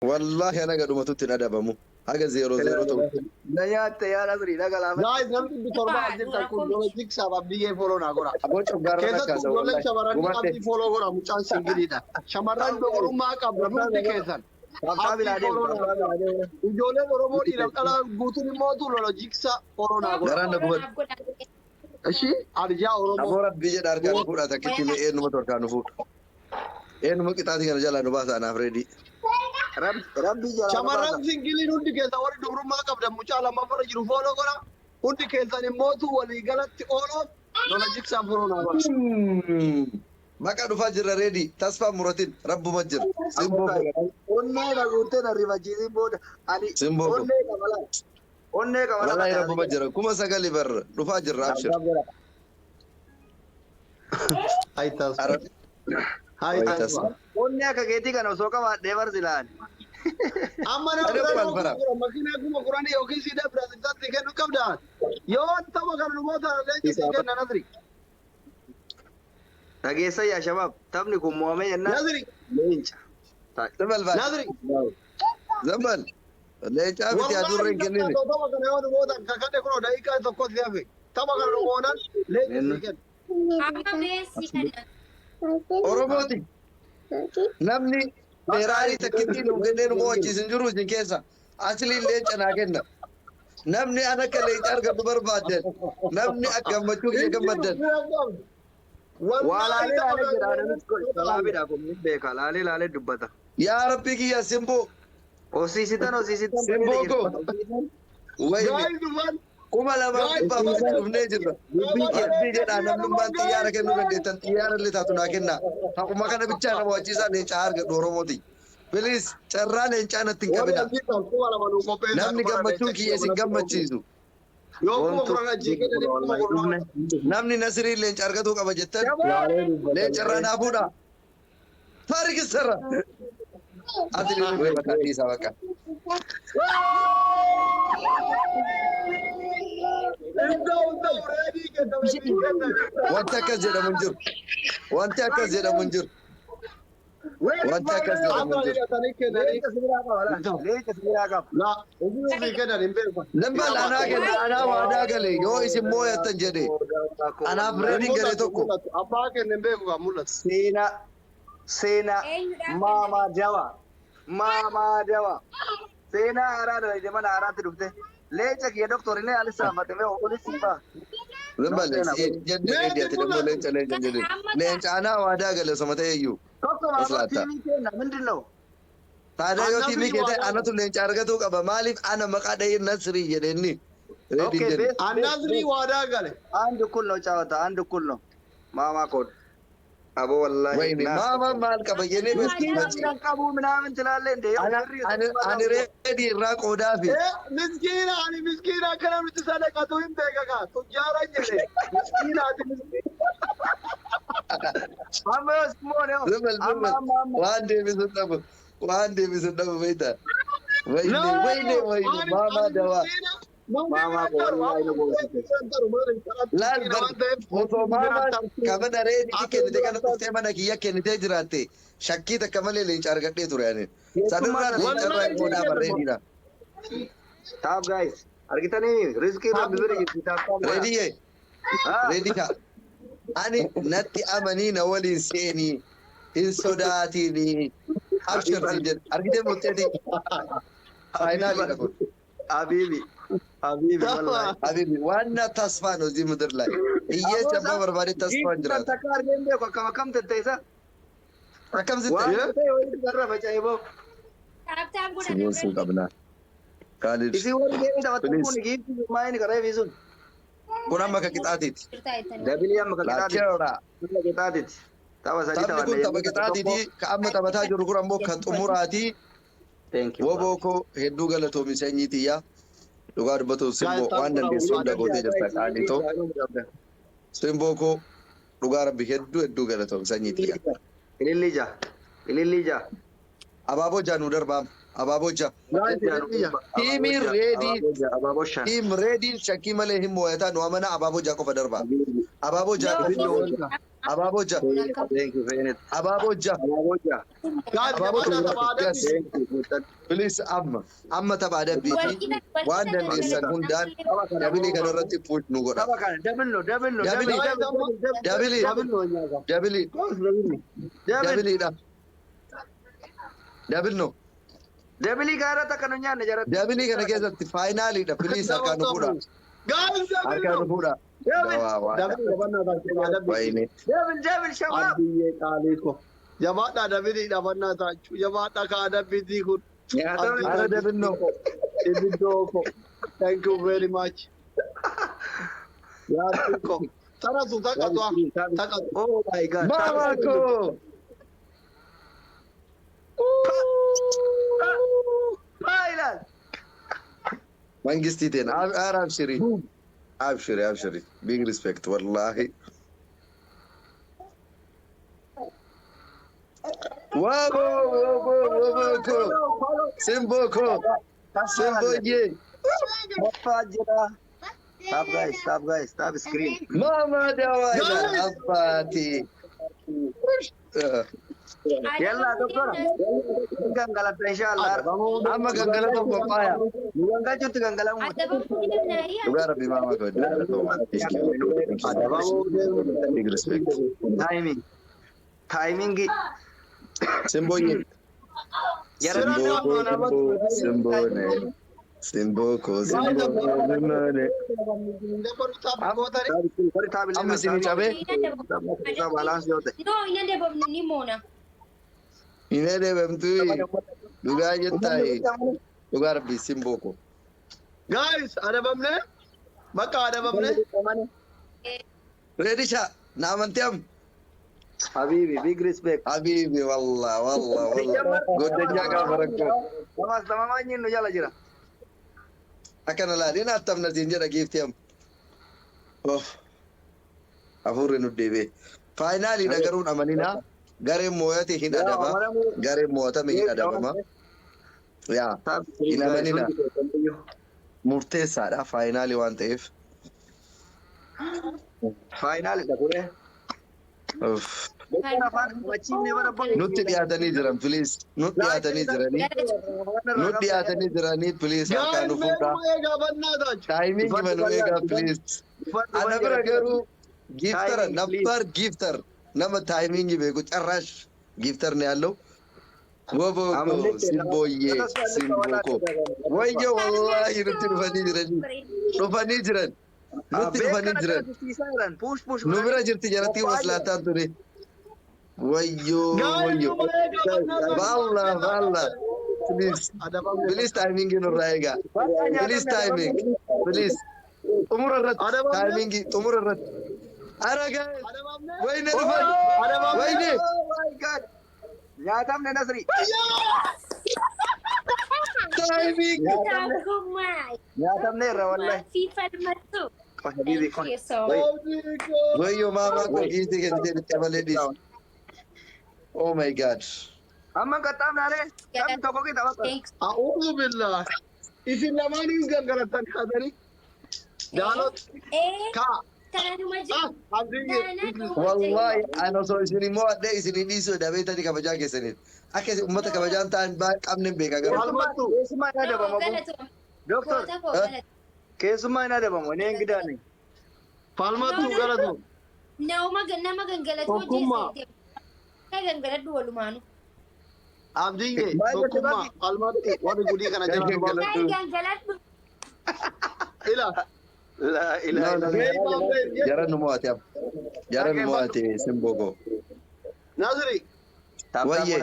والله أنا قد ما تتنا دبمو حاجة 0-0 تو نيات يا نظري لا كلام Guys, namni bitorba ajjirta kun jolle jiksa abdiyyee foloo naa godha. أبو شجار Keessattuu ijoolleen shamarranii abdii foloo godha mucaan singiliidha. Shamarran doqorummaa qabda hundi keessan. Abdii Abdii foloo naa godha. Ijoolleen Oromoo dhiiraaf dhalaa guutuun immoo lola jiksa foloo naa godha. Garaan dhagubad Ishi arjaa Oromoo. Aboo rabbii jedha harkaan fuudha takkitti mee eenyuma torkaan nu fuudha eenyuma qixaatii kana jalaa nu baasa anaaf reedii ربي جل Shamarran singiliin hundi keessan warri dubrummaa qabdan mucaa lammaffara jiru foloo godha. Hundi keessan immootu walii galatti ooloof lola jiksaa foloo naa godha. maqaa dhufaa jirra reedii tasfaa muratiin rabbuma jira simboo onne la gutte na rivajizi boda ani Simboo. onne kamala wallahi rabbuma jira kuma sagali barra dhufaa jirra abshir Hai tas. Arab Hai Hai tas. tas. onne ka geti kana soka ma devar zilan Amma na Ada fura bukan no makina kuma Qur'ani yookiin sida president kennu qabdaan. Yoo tama kan lumoota leenci kenna nadri. tagesa ya shabab tabni kum muame yanna Nadri. lencha زبل بعد Nadri. زبل ليه شافت يا دورين كنيني Tama kan yoo lumoota kakade kuno daika tokko siyafe. Tama kan lumoonan leenci kenna. Oromooti namni dheeraarii takkitti nu ganneen moo wajjiisin jiru isin keessa asliin leenca naa kenna namni an akka leenca argatu barbaadden namni akka gammachuu kiyya gammaddan wala le lale jirana salabi da kum be ka lale lale dubbata yaa rabbii kiyya simboo osisitan simboo ko wayne Guys, man. kuma lamaa dhibbaa afaan dhufnee jirra rabbii jedhaa namnummaan xiyyaara kennuu dandeettan xiyyaara illee taatu naa kenna haquma kana bichaa nama wajjiisaa leencaa argadhu Oromooti Bilis carraa leencaa natti hin qabina namni gammachuun kiyya isin gammachiisu Yoo kuma Qur'aan ajjii kenna kuma Qur'aan. namni Nasirii leenca argatuu qaba jettan leenca irraa naa fuudha faarikisarra ati dhufee bakka dhiisaa bakka wanti akkas jedhamu hin jiru wanti akkas jedhamu hin jiru wanti akkas jedhamu hin jiru lencha sira ka Lambal anaa gale anaa waadaa gale yoo isin mooyattan jedhe anaaf reediin galee tokko Abbaa kennan beeku kan mul'atu. sena mama jawa sena arada de mana arata dufte lencha ki doctor ne alisa mate me okuli sifa Lambal jenne eediyati ደግሞ leenca leenca jedhe leenca anaa waadaa gale sama ta'eyyuu tokko ma Maslaata. TV kenna mindinno taadhaa yoo tiimii kee ta'e anatu leenca argatuu qaba maaliif ana maqaa dha'ee Nasirii jedhe inni reediin jedhe Annasrii waadaa gale. አንድ እኩል ነው ጨዋታ አንድ እኩል ነው ማማ ኮድ አቦ ወላሂ ወይኔ ማማ maal qaba jennee ቀቡ ምናምን ትላለህ እንደ ani reedii irraa qoodaa fi Miskiina ani miskiina akkana nuti sadaqatu hin beekaka. Tujjaara jedhe. Miskiina ati miskiina. አመስ ሞኔ Zumal waan deebisu dhabu waan deebisu dhabu beektaa wayne wayne wayne maamaa dawaa laal bar osoo maamaan kabana reedii kennite kana dhuftee mana kiyya kennitee jiraatte shakkii takka malee leenca argadhee ture ani sanirraa leenca irraa qoodaa barreedidha ታፕ ጋይስ አርጊተኒ ሪስኪ ነው ቢብሪ ታፕ reediyee reedii ka ani natti amanii na waliin seenii hin sodaatiinii abshirti jedhe argitee murteetii faayinaalidha kun ሀቢቢ ሀቢቢ ወላሂ Habibi, ዋና ተስፋ ነው እዚህ ምድር ላይ እየጨባ በርባዴ ተስፋ እንጅራት ተካር ገንደ ኮከማ ከም ተተይሳ akkam ዋን sitte ተይ ወይ ተረፈ ጨይቦ siboosuu qabna kaalid ኢሲ ወር ገንደ ተወጥኩን ጊፍ ማይን ከረይ ቢዙን kun amma ka qixaatiiti ደብሊያም ከቀጣት laakeera ከቀጣት ታወሳጂ taphni kun tapha qixaatiiti ka amma taphataa jiru kun ammoo kan xumuraatii ቴንክ ዩ woboo koo hedduu galatoomi sanyiitiyyaa dhugaa dubbatuuf simboo waan dandeessu hunda gootee jirta qaalitoo simboo koo dhugaa rabbi hedduu galatoomi sanyiitiyyaa ኢሊሊጃ abaaboo jaa nuu darbaam abaaboo jaa tiimiin reedii አባቦሻ tiim reediin shakkii malee hin moo'ataa nu amana abaaboo jaa qofa darbaa abaaboo jaa Abaaboja. Thank you Feenet. Abaaboja. Ababoja. Guys, jabaadhaa taphaa Yes. adabbii. Please amma tapha adabbiiti. Waan dandeessan hundaan dabilii kanarratti puush nu godha. Tapha kana dabilo. Dabilii. Dabiliidha. Dabilno. Dabilii gaara takka nu nyaanne jaratti. Dabilii kana keessatti faayinaaliidha. Please harkaan nu fuudha. Guys, Harkaan nu fuudha. Dabil dabannaa taasisaa adabbii. Wayne. Dabil shabaab. Abdiyyee qaalii ko. Jabaadhaa dabilii dhabannaa taachuu. Jabaadhaa ka adabbiitii kun. Ara dabilno. Ibiddoo ko. Thank you very much. Yaaduu ko. Saratu taqqatu. Taqqatu. Oh my God. Mama ko. Bailan. Mangisti teen. Abshiri. Abshiri. Big respect. Wallahi. Waboko. Simboko. Simboye. Mafajira. Stop guys. Stop screen. Mama dawaila. Abati. Yalla doktor. Gangalat inshallah. Amma gangalatu papaya. Ganggal juttu gangalam. Lugar bi mama ko. Big respect. Timing. Simboye. Simboko. Amma sini cabe. Balance yote. No, inende babnu ni mona. Inede bamtui. Lugar jettai. Lugar bi simboko. Guys, adabamne? Bakka adabamne? Ready sha. Namantiam. Habibi, big respect. Habibi wallah. Godenya ka barakko. Sama nyin nu jala jira. Akana la dina tamna zinjira giftiam. Oh. Afurre nu debe. Finally nagarun amanina. Gare moyati hin adaba. Gare moyata me hin adaba. Ya. Hin amanina. Murteessaadha finally waan ta'eef. Finally da kure. Nutti dhiyaatanii jiran please. Nutti dhiyaatanii jiranii please harkaan nu fuudha. Timing manu eegaa please. Ana bira garuu giftara nafar giftar nama timing beeku carrash giftar ne ያለው ወቦኮ ሲምቦዬ ሲምቦኮ ወይዬ ወላሂ nutti dhufanii jiran. Nutti dhufanii jiran. Nu bira jirti jalatti waslaataan ture. Wayyo. Valla. Please timing nurraa eegaa. Please timing. Please. Xumura irratti. Timing xumura irratti. Ara guys. Wayne dhufan. Wayne. Nyaatamne Nasri. Timing. Nyaatamne irra wallahi. FIFA matu. Habibi kon. Wayyo mama ko giiti kennite tabalee dhiis. Oh my God. Amma qaxxaamnaare. Namni tokko kita bakka. Thanks. A'udhu billah. Isin lamaanis gangaratan kaatanii. Jaalot. Ka. Tanuma Wallahi ana osoo isinii mo'adhee isinii dhiisuu dabeetanii kabajaa keessaniif. Akka uummata kabajaan ta'an qabne beekaa garuu. Maalumatu. Keessumaa hin adabamu. Doktor. Keessumaa hin adabamu. Inni hin gidaane. Falmatu galatu. nama gangalatu Tokkummaa. Kan gangalatu walumaanu. Abdiin tokkummaa falmatu warri gudii kana jala Kan gangalatu. ila. La ilaha illallah. Jaran nu mo'ate am. Jaran nu mo'ate Simboko. Nasri. Wayye.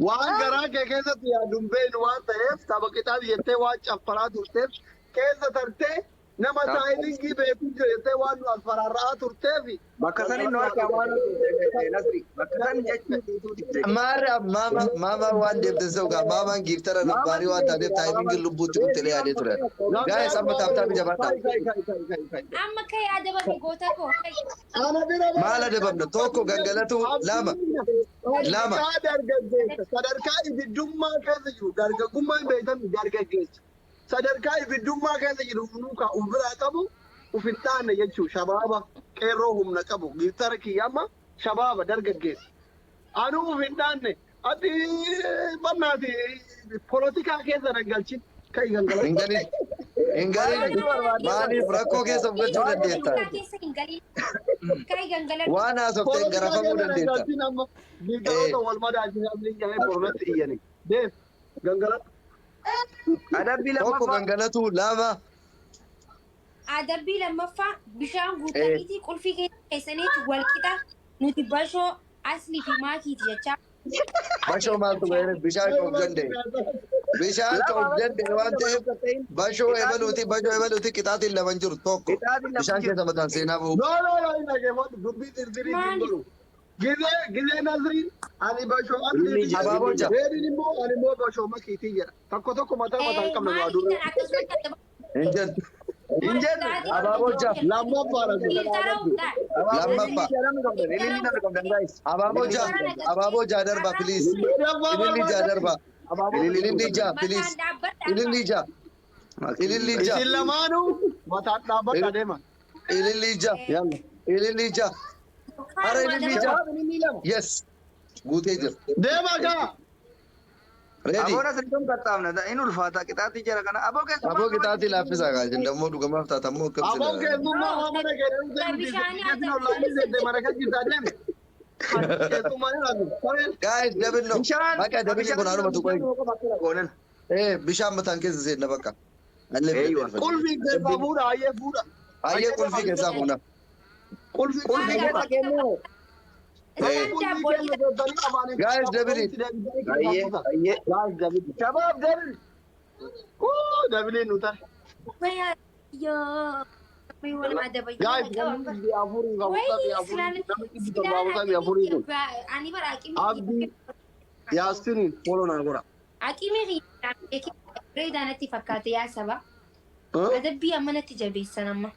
Waan garaa kee keessatti yaaduun beenu waan ta'eef tapha qixaaf jettee waan caffaraa turteef keessa tartee nama taayilingii beekuu jira jettee waan nu asfararraa turteef. Bakka sanii nu harkaa waan Nasri. Bakka sanii jechuun. Mara mama waan deebte sauka mama giftara na bari waan taateef timing lubbuutti kutte yaadee ture. Guys amma taaptaa bijabadha. Amma kai adabame goota ko. Maala dabamna tokko gangalatu lama. Sadarkaa ibiddummaa keessa jiru dargaggummaa hin beektan dargaggeessa. Sadarkaa ibiddummaa keessa jiru nuuka uf biraa qabu uf hin taane jechuu shabaaba قيروهم نكبو قلترك ياما شباب درجة أنا في الدانة أدي بناتي بوليتيكا كذا نقلش كي نقلش Hingalin maaliif rakkoo keessa fudhachuu dandeetta? keessa hin galin. Kai gangaladhu. Waan haasofteen garafamuu dandeetta. Gilgaaloota wal madaajii namni jalee boromatti iyyani. Deem gangalata. Adabbii Tokko lammaffaa. gangalatu lama. Adabbii lammaffaa bishaan guutaniiti qulfii keessaniiti wal qixa nuti bashoo asli fi maakiiti jechaa. Bashoo maaltu gaheera bishaan ka'uuf danda'e. Bishaan ka'uuf danda'e waan ta'eef bashoo ebaluuti qixaatiin lama jiru tokko. Bishaan keessa mataan seenaa bahu. No, ina keewwatu dubbii dirdirii hin godhu. Gizee Nazriin ani bashoo asli Abaaboja. Deebiin immoo ani immoo bashoo makiitii jedha. Tokko mataa mataan qabna waa dura. Hinjen. Hinjen. Abaaboja. Lammaffaa Abaaboja darba please. Ililli ja darba. Ililli ja please. Ililli ja. Ililli ja. Isin lamaanuu mataan dhaabbata deema. Ililli ja. Ililli ja. Ara ililli ja. Yes. Guutee jira. Deema gaa. Ready. Aboon asirratti qaxxaamna. In ulfaata qixaatii jira kana. Aboo keessa. Aboo qixaatii laaffisaa kaa jenna immoo dhugamaaf taata immoo akkam Aboo sila. keessummaa waa mana Guys, dabinno. Bakka dabinni kun haadhuma tuqoy. Bishaan mataan keessa seenna bakka. Qulfii keessaa fuudha, hayyee fuudha. Hayyee qulfii keessaa fuuna. Qulfii keessaa kennu. Guys, dabini. Shabaab dabini. Dabini nu ta'a. Guys, namni afurii qabu Abdi Yaasiniin follow naa godha. Aqimee reedaanatti fakkaate yaa saba. Adabbii ammanatti jabeessan amma.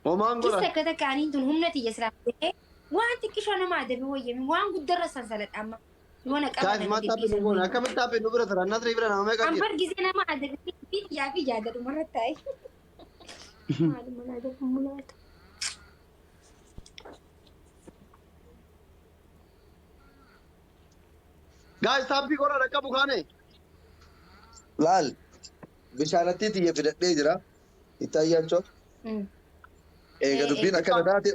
Homaan godha. Kisa akka takkaaniin tun humna xiyya siraa waan xiqqishoo nama adabii wayyame waan guddarra sansaladha amma. Yoona Guys, mataa fi nugoon akkamitti hafe nu bira tura nasri bira nama meeqa Ambar gisee nama adabii xiyyaa fi jaadadhu marra taa'e. Maaluma adabii mulaata. Guys, taapii godha dhaqqa bukaane. Laal. Bishaanatti xiyya fidadhee jira. Itti ayyaanchoo. Eega dubbiin akkana taate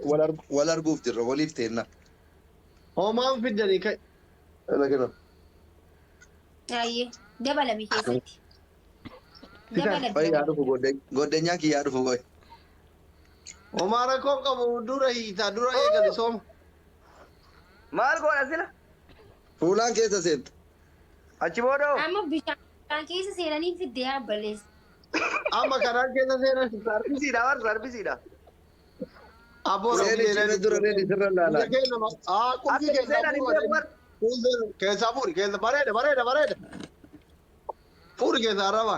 wal arguuf jirra waliif teenna. Homaan fiddanii ka'e. Lagina. Ayyee dabalame keessatti. Fayi yaa dhufu goddenyaa kiyya yaa dhufu goy. Homaa rakkoo qabu dura hiitaa dura eegale sooma. Maal godha sila? Fuulaan keessa seentu. Achi boodoo. Amma bishaan keessa seenanii fidde yaa balleessa. Amma kanaan keessa seenan. Sarbisiidha war sarbisiidha. Aboo Reedi cime dura reedi sirra laalaa. Qulfii keessaa fuudhi keessa bareeda. Fuudhi keessa arraba.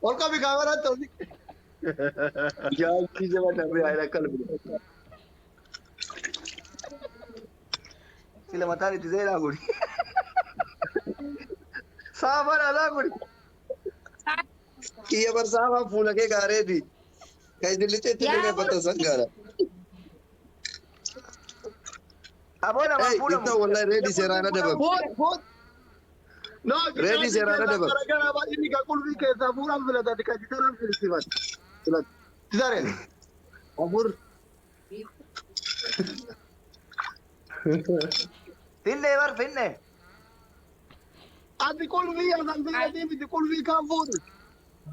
Ol qabi kaameratti ol. Jaalchi jaba darbee ayira qalbi. Sila mataan itti seenaa guri. Saafaan alaa guri. Kiyya barsaafaa fuula kee gaareedi. Kan idillicha itti dhaggeeffatan sangaadha. Aboo nama Hey, fuudhamu. itta wallahi reedi seeraana dabam. Foot. No, Reedi seeraana dabam. gara baay'inni kan qulfii keessaa fuudhan filatati kan jitaran filisiman. Jitaren. Afur. Finne war finne. Ati qulfii asan filatii miti qulfii kan fuudhu.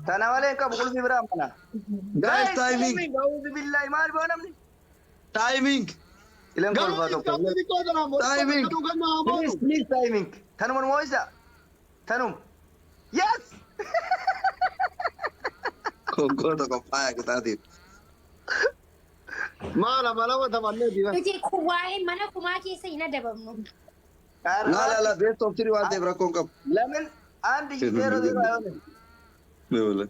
Tana malee qabu qulfii biraa mana. Guys, timing. Ga'uubi billahi maal boo namni? Timing. Ilan kolfaa tokko. Timing. Please timing. Tanuma moo isa? Tanum. Yes! Konkoota qophaa'aa qixaatiin. Maala malama tapannee diba. Nuti waa'ee mana kumaa keessa hin adabamnu. Laala best of three waan ta'eef rakkoon qabu. Lemon and zero zero ayone. Leewala.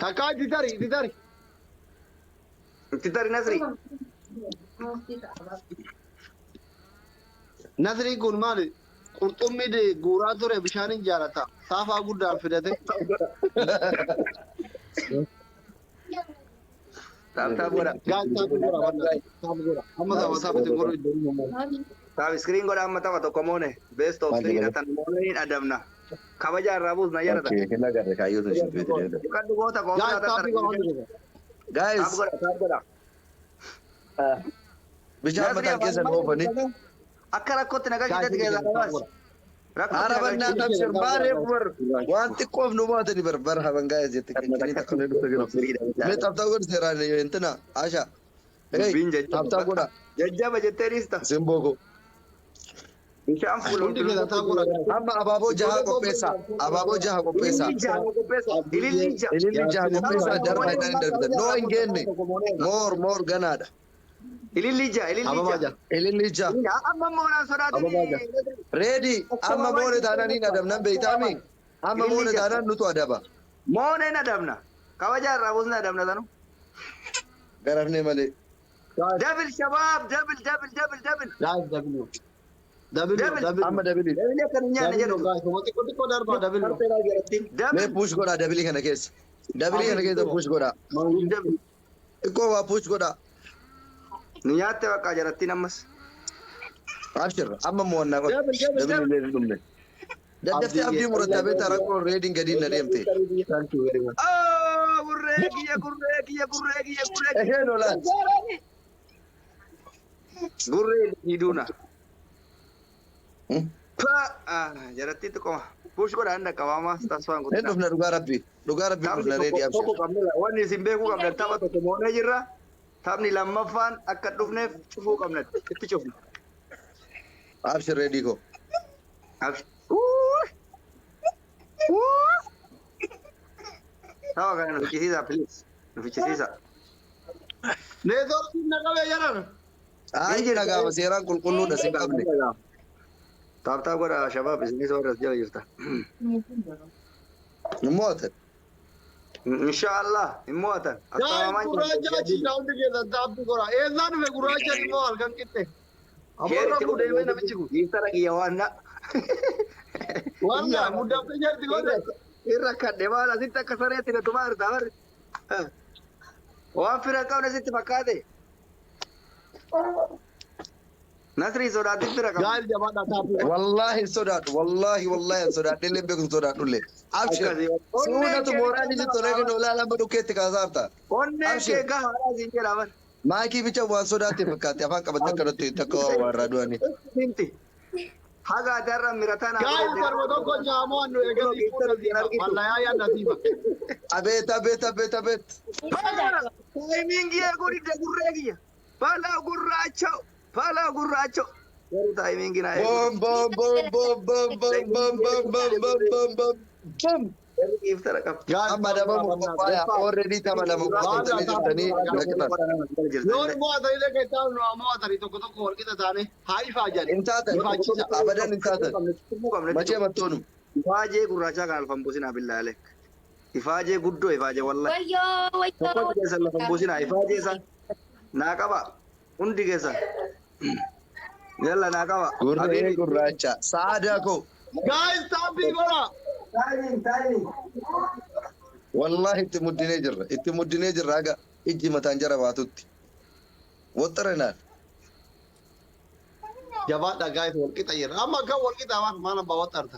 Takkaa ditari. Titari Nasri. Nasri kun maali? Qurxummii guuraa ture bishaanin jaalata. Saafaa guddaan fidate. Taap godha. Guys, taphii gora wanna. Taphii gora. Amma taphii gora. Taap screen godha amma tapha tokko moone. Best of three dha tan moone hin adamna. Kabaja irraa buusna jedhata. Okay, hin agarre kaayyoo sun shubbiitti deemte. Kan dhugoota Guys, kooftaa taphii gora taphata. wanna. Guys, Taap godha. bishaan mataan keessan oofanii. Akka rakkootti nagaa keessatti keessaa qabaas. Araban naa tabsir baaree bar waan xiqqoof nu baatanii bar haban gaa'es jette keenya takka nu dhufte gina. Mee taphtaa godhi seeraan entina Asha. Hey, taphtaa godha. Jajjaba jettee dhiista. Simbooko. Bishaan fuulon Hundi keessa taphii gora. Amma abaaboo jaha qopheessaa. Abaaboo jaha qopheessaa. Ililli ija. Ililli jaha qopheessaa darbaa hin darbitan. Noo hin geenne. Moor ganaadha. Ililli ija. Ililli jaha. Amma moonaan sodaatanii. Reedi amma moone taanaan hin adabnan beeytaami. Amma moone taanaan nutu adaba. Mooneen adabna. Kabaja irraa buusna adabna tanu. Garafne malee. Dabil shabaab dabil. Guys, W. Amma dabilii. Dabili akka hin nyaanne jedhu. Guys, xiqqoo darbaa W. Mee push godhaa dabilii kana keessa. Dabilii kana keessa push godhaa. Xiqqoo waa push godhaa. Nu nyaatte bakka jarattiin ammas. Abshir amma mo'annaa qaba. Dabilii illee hin dhumne. Daddaftee abdii murataa beektaa rakkoo reediin gadiin na deemte. Thank you very much. Gurree kiyya. Eheen olaan. Gurree hidhuuna. Jaratti xiqqoma. Push godha handa qabamaa tasfaan Hin godhina. dhufna dhugaa rabbii. Dhugaa rabbii dhufna reedii abshir. Tokko qabnudha. Wanni isin beekuu qabdan tapha tokko moonee jirra. Taphni lammaffaan akka dhufneef cufuu qabna. Itti cufna. Abshir reedii koo. Tapha kana nu fichisiisaa please. Nu fichisiisaa. Neetworkiin na qabee jiran. Aayyi dhagaama seeraan qulqulluudha sin qabne. Taaptaa godha shabaab isinis warra as jala jirta. Mo'atan. Inshaallah hin mo'atan. Guys, gurraacha achiidha hundi keessan taphii gora. Eessaa dhufe gurraacha immoo halkan qixxe. Sheeritti kun deemee namichi kun. Dhiiftara kiyya waanna. Walla muddaftee jirti godhe. Irra kadhe maal asitti akka sareetti na tumaa jirta barri. Waan fira qabne sitti fakkaate. Nasrii sodaatitti fira qabne. Guys, jabaadha taphii gora. Wallaahi hin sodaadhu. Wallaahi sodaadhu illee beeku hin sodaadhu illee. Abshir. Suunatu mooraan isi tolee kennu olaa lama dhukkeetti kaasaafta. Onneen kee gahaadhaa siin jedhaman. Maakii bicha waan sodaatte fakkaate afaan qabatte akkanatti takka waa warraa du'anii. Minti. Haga adarra mirataan Guys, barba tokko jaamoo annu eegalii fuudha ziina. Wallayaa yaadda siifa. Abeet. Taayimingi eeguu didde gurree kiyya. Balaa gurraachoo. Garuu taayimingi naa eeguu. Bom. Iftara qaba. Amma dabamu qophaa'aa already tapha lama qofaatanii jirtanii laqitan. Yoon mo'atan illee keessaa nu mo'atanii tokko wal qixa taane haa ifaa jedhe. Hin taatan abadan hin taatan. Machee mattoonu. Ifaajee gurraachaa kan alfan buusinaa billaalee. Ifaajee guddoo ifaajee wallahi. Tokkotti keessan lafan buusinaa ifaajee san naa qaba. Hundi keessan. Yalla naa qaba. Gurree gurraacha. Saadaa koo. Guys, taphii gora. Wallahi itti muddinee jirra aga ijji mataan jara baatutti. Woxxarenaan. Jabaadha guys, wal qixa jirra. Amma kan wal qixa waan maal abbaa waxxarta.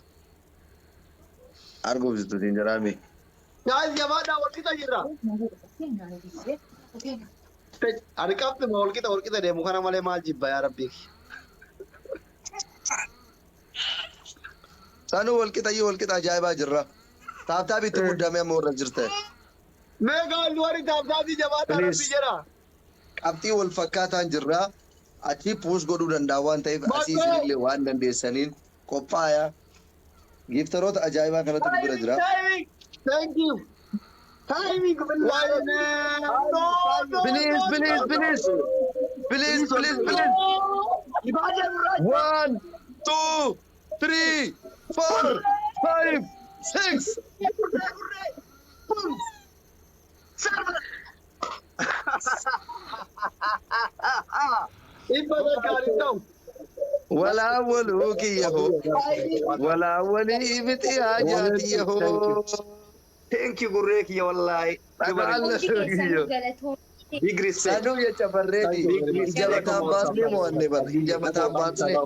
Arguuf jirtutiin jaraame. Guys, jabaadha wal qixa jirra. Ani qabdi ma wal qixa deemu kana malee maal jibba yaa rabbii. Sanu wal qixa ajaa'ibaa jirra. Taaptaa bitti muddamee amma warra jirte. Mee gaalli warri taaptaatii jabaadha rabbii jira. Qabxii wal fakkaataan jirra. Achi puus godhuu danda'a waan ta'eef asii isinillee waan dandeessaniin qophaa'aa. Giiftaroota ajaa'ibaa kanatti bira jira. Thank you. Timing Please. 1, 2, 3, 4, 5, 6. Iba na karitaw. ولا أول كيهو ولا أولي بتياجاتيهو. Thank you gurree kiyya wallahi. Dhaga'alla kiyyo. Big respect. Sanuu jecha barreedi. Ija mataan baasnee mo'anne bara. Ija mataan baasnee.